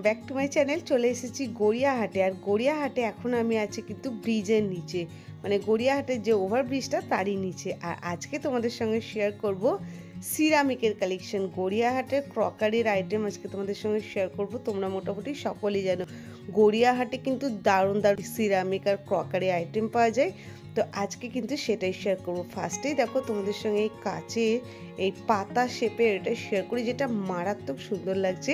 Back to my channel. চলে এসেছি গড়িয়াহাটে। আর গড়িয়াহাটে এখন আমি আছি কিন্তু ব্রিজের নিচে, মানে গড়িয়াহাটের যে ওভারব্রিজটা তারই নিচে। আর আজকে তোমাদের সঙ্গে শেয়ার করব সিরামিকের কালেকশন, গড়িয়াহাটের ক্রকারির আইটেম আজকে তোমাদের সঙ্গে শেয়ার করব। তোমরা মোটামুটি সকলেই জানো গড়িয়াহাটে কিন্তু দারুণ দারুণ সিরামিক আর ক্রকারি আইটেম পাওয়া যায়। তো আজকে কিন্তু সেটাই শেয়ার করবো। ফার্স্টেই দেখো তোমাদের সঙ্গে এই কাচের এই পাতা শেপের এটা শেয়ার করি, যেটা মারাত্মক সুন্দর লাগছে।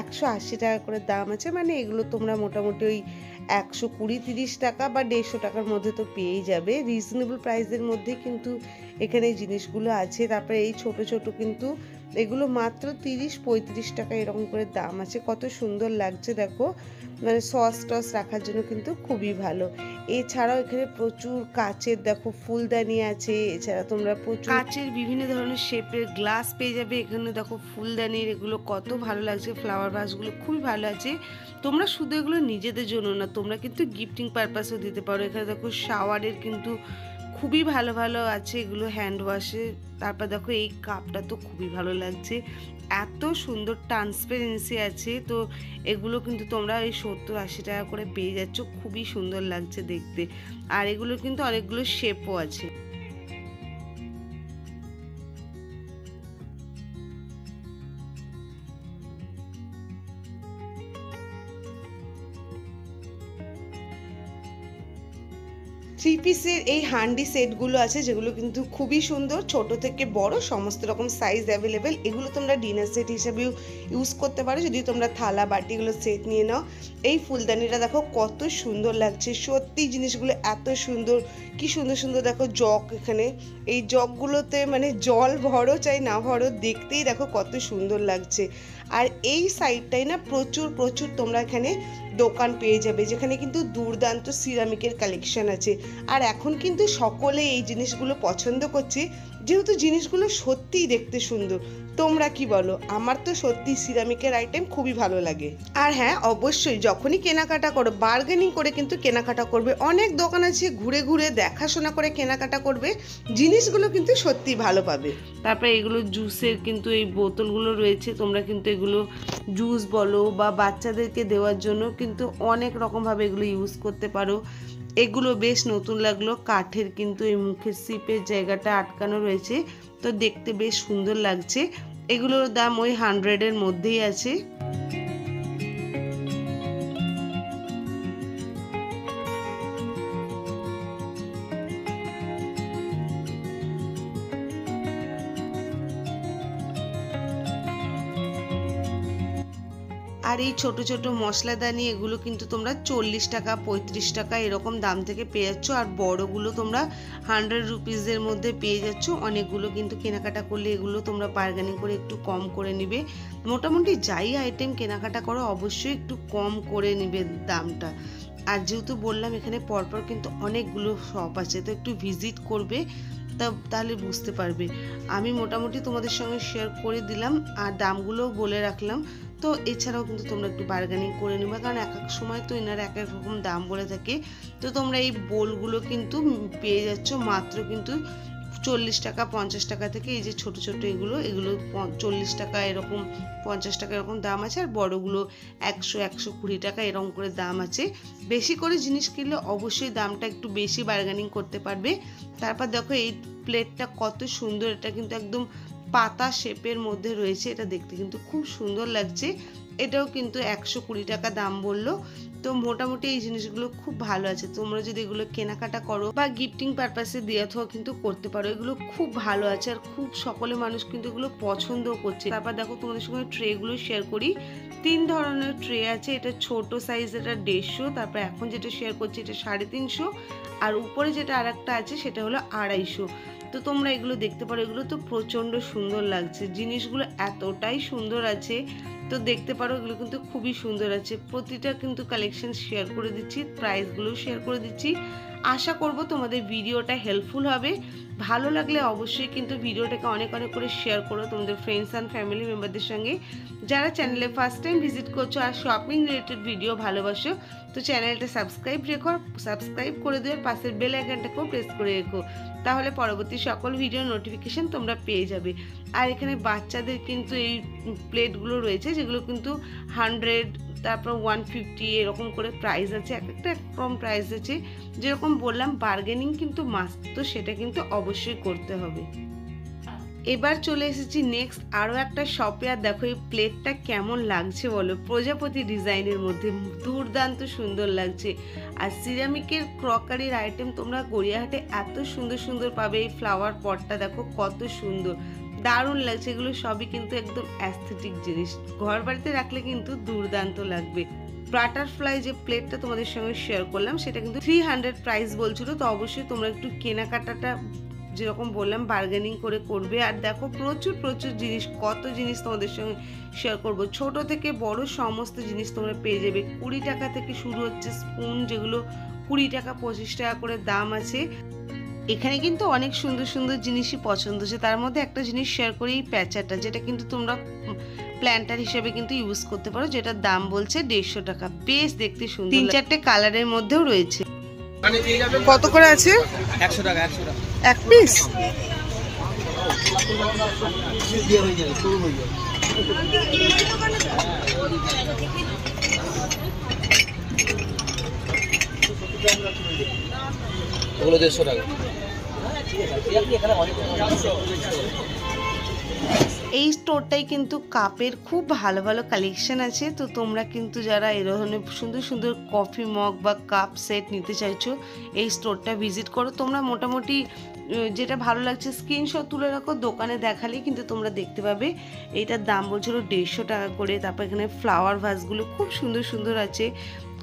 180 টাকা করে দাম আছে, মানে এগুলো তোমরা মোটামুটি ওই 120-30 টাকা বা 150 টাকার মধ্যে তো পেয়েই যাবে। রিজনেবল প্রাইসের মধ্যে কিন্তু এখানে এই জিনিসগুলো আছে। তারপরে এই ছোট ছোট কিন্তু এগুলো মাত্র 30-35 টাকা এরকম করে দাম আছে। কত সুন্দর লাগছে দেখো, মানে সস টস রাখার জন্য কিন্তু খুবই ভালো। এছাড়াও এখানে প্রচুর কাচের দেখো ফুলদানি আছে। এছাড়া তোমরা প্রচুর কাচের বিভিন্ন ধরনের শেপের গ্লাস পেয়ে যাবে। এখানে দেখো ফুলদানির এগুলো কত ভালো লাগছে। ফ্লাওয়ার ভাসগুলো খুবই ভালো আছে। তোমরা শুধু এগুলো নিজেদের জন্য না, তোমরা কিন্তু গিফটিং পারপাসেও দিতে পারো। এখানে দেখো শাওয়ারের কিন্তু খুবই ভালো ভালো আছে, এগুলো হ্যান্ড ওয়াশে। তারপর দেখো এই কাপটা তো খুবই ভালো লাগছে, এত সুন্দর ট্রান্সপারেন্সি আছে। তো এগুলো কিন্তু তোমরা এই 70-80 টাকা করে পেয়ে যাচ্ছ, খুবই সুন্দর লাগছে দেখতে। আর এগুলো কিন্তু অনেকগুলো শেপও আছে। থ্রি পিসের এই হান্ডি সেটগুলো আছে, যেগুলো কিন্তু খুবই সুন্দর, ছোট থেকে বড় সমস্ত রকম সাইজ অ্যাভেলেবেল। এগুলো তোমরা ডিনার সেট হিসেবেও ইউজ করতে পারো যদি তোমরা থালা বাটিগুলো সেট নিয়ে নাও। এই ফুলদানিটা দেখো কত সুন্দর লাগছে, সত্যি জিনিসগুলো এত সুন্দর। কি সুন্দর সুন্দর দেখো জগ, এখানে এই জগগুলোতে মানে জল ভরো চাই না ভরো, দেখতেই দেখো কত সুন্দর লাগছে। আর এই সাইডটাই না প্রচুর প্রচুর তোমরা এখানে দোকান পেয়ে যাবে, যেখানে কিন্তু দুর্দান্ত সিরামিকের কালেকশন আছে। আর এখন কিন্তু সকলে এই জিনিসগুলো পছন্দ করছে, যেহেতু জিনিসগুলো সত্যিই দেখতে সুন্দর। তোমরা কি বলো? আমার তো সত্যি সিরামিকের আইটেম খুবই ভালো লাগে। আর হ্যাঁ, অবশ্যই যখনই কেনাকাটা করো বার্গেনিং করে কিন্তু কেনাকাটা করবে। অনেক দোকান আছে, ঘুরে ঘুরে দেখাশোনা করে কেনাকাটা করবে, জিনিসগুলো কিন্তু সত্যি ভালো পাবে। তারপরে এগুলো জুসের কিন্তু এই বোতলগুলো রয়েছে, তোমরা কিন্তু এগুলো জুস বলো বা বাচ্চাদেরকে দেওয়ার জন্য কিন্তু অনেক রকমভাবে এগুলো ইউজ করতে পারো। এগুলো বেশ নতুন লাগলো, কাঠের কিন্তু এই মুখের সিপের জায়গাটা আটকানো রয়েছে, তো দেখতে বেশ সুন্দর লাগছে। এগুলোর দাম ওই 100-এর মধ্যেই আছে। আর এই ছোট ছোট মশলাদানি এগুলো কিন্তু তোমরা 40 টাকা 35 টাকা এরকম দাম থেকে পেয়ে যাচ্ছ। আর বড়গুলো তোমরা 100 রুপিসের মধ্যে পেয়ে যাচ্ছ। অনেকগুলো কিন্তু কেনাকাটা করলে এগুলো তোমরা বার্গেনিং করে একটু কম করে নিবে। মোটামুটি যাই আইটেম কেনাকাটা করো অবশ্যই একটু কম করে নিবে দামটা। আর যেহেতু বললাম এখানে পরপর কিন্তু অনেকগুলো শপ আছে, তো একটু ভিজিট করবে, তাহলে বুঝতে পারবে। আমি মোটামুটি তোমাদের সঙ্গে শেয়ার করে দিলাম আর দামগুলোও বলে রাখলাম। তো এছাড়াও কিন্তু তোমরা একটু বার্গেনিং করে নেবে, কারণ এক এক সময় তো এনারা এক এক রকম দাম বলে থাকে। তো তোমরা এই বোলগুলো কিন্তু পেয়ে যাচ্ছ মাত্র কিন্তু 40 টাকা 50 টাকা থেকে। এই যে ছোট ছোট এগুলো 40 টাকা এরকম, 50 টাকা এরকম দাম আছে। আর বড়গুলো 100-120 টাকা এরকম করে দাম আছে। বেশি করে জিনিস কিনলে অবশ্যই দামটা একটু বেশি বার্গেনিং করতে পারবে। তারপর দেখো এই প্লেটটা কত সুন্দর, এটা কিন্তু একদম পাতা শেপের মধ্যে রয়েছে, এটা দেখতে কিন্তু খুব সুন্দর লাগছে। এটাও কিন্তু 120 টাকা দাম বললো। তো মোটামুটি এই জিনিসগুলো খুব ভালো আছে, তোমরা যদি এগুলো কেনাকাটা করো বা গিফটিং পারপাসে দেওয়া থাকা কিন্তু করতে পারো। এগুলো খুব ভালো আছে আর খুব সকলে মানুষ কিন্তু এগুলো পছন্দও করছে। তারপর দেখো তোমাদের সঙ্গে ট্রেগুলো শেয়ার করি। 3 ধরনের ট্রে আছে, এটা ছোট সাইজ, এটা 150, তারপর এখন যেটা শেয়ার করছি এটা 350, আর উপরে যেটা আর একটা আছে সেটা হলো 250। তো তোমরা এগুলো দেখতে পারো, এগুলো তো প্রচণ্ড সুন্দর লাগছে, জিনিসগুলো এতটাই সুন্দর আছে। তো দেখতে পারো এগুলো কিন্তু খুবই সুন্দর আছে। প্রতিটা কিন্তু কালেকশন শেয়ার করে দিচ্ছি, প্রাইসগুলো শেয়ার করে দিচ্ছি। আশা করব তোমাদের ভিডিওটা হেল্পফুল হবে। ভালো লাগলে অবশ্যই কিন্তু ভিডিওটাকে অনেক অনেক করে শেয়ার করো তোমাদের ফ্রেন্ডস অ্যান্ড ফ্যামিলি মেম্বারদের সঙ্গে। যারা চ্যানেলে ফার্স্ট টাইম ভিজিট করছো আর শপিং রিলেটেড ভিডিও ভালোবাসো, তো চ্যানেলটা সাবস্ক্রাইব করে দিও, পাশের বেল আইকনটাকেও প্রেস করে রেখো, তাহলে পরবর্তী সকল ভিডিও নোটিফিকেশন তোমরা পেয়ে যাবে। আর এখানে বাচ্চাদের কিন্তু এই প্লেটগুলো রয়েছে, যেগুলো কিন্তু 100 তারপর 150 এরকম করে প্রাইস আছে, এক একটা কম প্রাইস আছে। যেরকম বললাম বার্গেনিং কিন্তু মাস্ট, তো সেটা কিন্তু অবশ্যই করতে হবে। এবার চলে এসেছি নেক্সট আরও একটা শপে। আর দেখো এই প্লেটটা কেমন লাগছে বলো, প্রজাপতি ডিজাইনের মধ্যে দুর্দান্ত সুন্দর লাগছে। আর সিরামিকের ক্রকারির আইটেম তোমরা গড়িয়াহাটে এত সুন্দর সুন্দর পাবে। এই ফ্লাওয়ার পটটা দেখো কত সুন্দর, দারুণ লাগছে। এগুলো সবই কিন্তু একদম অ্যাস্থেটিক জিনিস, ঘর বাড়িতে রাখলে কিন্তু দুর্দান্ত লাগবে। বাটারফ্লাই যে প্লেটটা তোমাদের সঙ্গে শেয়ার করলাম সেটা কিন্তু 300 প্রাইস বলছিল, তো অবশ্যই তোমরা একটু কেনাকাটাটা যেরকম বললাম বার্গেনিং করে করবে। আর দেখো প্রচুর প্রচুর জিনিস, কত জিনিস তোমাদের সঙ্গে শেয়ার করব, ছোট থেকে বড় সমস্ত জিনিস তোমরা পেয়ে যাবে। 20 টাকা থেকে শুরু হচ্ছে স্পুন, যেগুলো 20 টাকা 25 টাকা করে দাম আছে। এখানে কিন্তু অনেক সুন্দর সুন্দর জিনিসই পছন্দ হচ্ছে। তার মধ্যে একটা জিনিস শেয়ার করি, এই প্যাচাটা, যেটা কিন্তু তোমরা প্ল্যান্টার হিসেবে কিন্তু ইউজ করতে পারো, যেটার দাম বলছে 150 টাকা। বেশ দেখতে সুন্দর, 3-4টে কালারের মধ্যেও রয়েছে। কত করে আছে? 100 টাকা। 100 টাকা এক পিস। ওগুলো 150 টাকা। এই স্টোরটাই কিন্তু কাপের খুব ভালো ভালো কালেকশন আছে। তো তোমরা কিন্তু যারা এই ধরনের সুন্দর সুন্দর কফি মগ বা কাপ সেট নিতে চাইছো, এই স্টোরটা ভিজিট করো। তোমরা মোটামুটি যেটা ভালো লাগছে স্ক্রিনশট তুলে রাখো, দোকানে দেখালেই কিন্তু তোমরা দেখতে পাবে। এইটার দাম বলছিল 150 টাকা করে। তারপর এখানে ফ্লাওয়ার ভাসগুলো খুব সুন্দর সুন্দর আছে,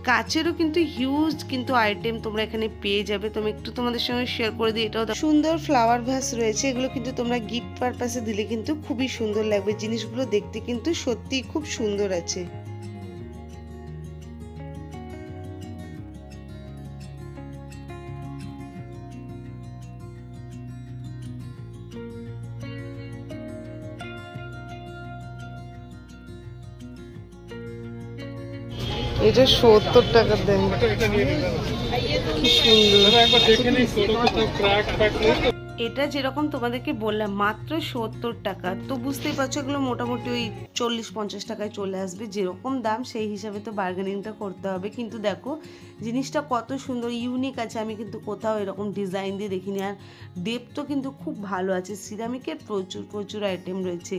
কাচেরও কিন্তু হিউজ কিন্তু আইটেম তোমরা এখানে পেয়ে যাবে। তুমি একটু তোমাদের সঙ্গে শেয়ার করে দিই, এটাও সুন্দর ফ্লাওয়ার ভাস রয়েছে। এগুলো কিন্তু তোমরা গিফট পারপাসে দিলে কিন্তু খুবই সুন্দর লাগবে। জিনিসগুলো দেখতে কিন্তু সত্যিই খুব সুন্দর আছে। এটা 70 টাকা দেন, কি সুন্দর। এটা যেরকম তোমাদেরকে বললাম মাত্র 70 টাকা, তো বুঝতেই পারছো এগুলো মোটামুটি ওই 40-50 টাকায় চলে আসবে। যেরকম দাম সেই হিসাবে তো বার্গেনিংটা করতে হবে। কিন্তু দেখো জিনিসটা কত সুন্দর ইউনিক আছে, আমি কিন্তু কোথাও এরকম ডিজাইন দিয়ে দেখিনি। আর ডেপথও কিন্তু খুব ভালো আছে, সিরামিকের প্রচুর প্রচুর আইটেম রয়েছে।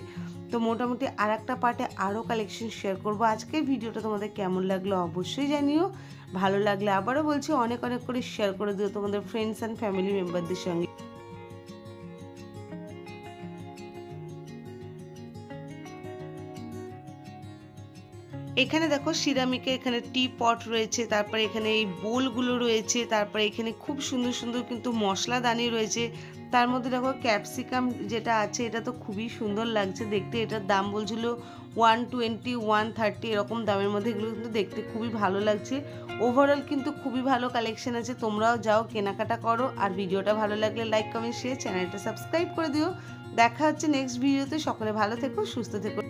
তো মোটামুটি আর একটা পার্টে আরও কালেকশন শেয়ার করবো। আজকের ভিডিওটা তোমাদের কেমন লাগলো অবশ্যই জানিও। ভালো লাগলে আবারও বলছি অনেক অনেক করে শেয়ার করে দিও তোমাদের ফ্রেন্ডস অ্যান্ড ফ্যামিলি মেম্বারদের সঙ্গে। এখানে দেখো সিরামিকে এখানে টি পট রয়েছে, তারপরে এখানে এই বোলগুলো রয়েছে, তারপরে এখানে খুব সুন্দর সুন্দর কিন্তু মশলাদানি রয়েছে। তার মধ্যে দেখো ক্যাপসিকাম যেটা আছে, এটা তো খুবই সুন্দর লাগছে দেখতে। এটার দাম বলছিল 120, 130 এরকম দামের মধ্যে। এগুলো কিন্তু দেখতে খুবই ভালো লাগছে। ওভারঅল কিন্তু খুবই ভালো কালেকশন আছে, তোমরাও যাও কেনাকাটা করো। আর ভিডিওটা ভালো লাগলে লাইক কমেন্ট শেয়ার, চ্যানেলটা সাবস্ক্রাইব করে দিও। দেখা হচ্ছে নেক্সট ভিডিওতে। সকলে ভালো থেকো, সুস্থ থেকো।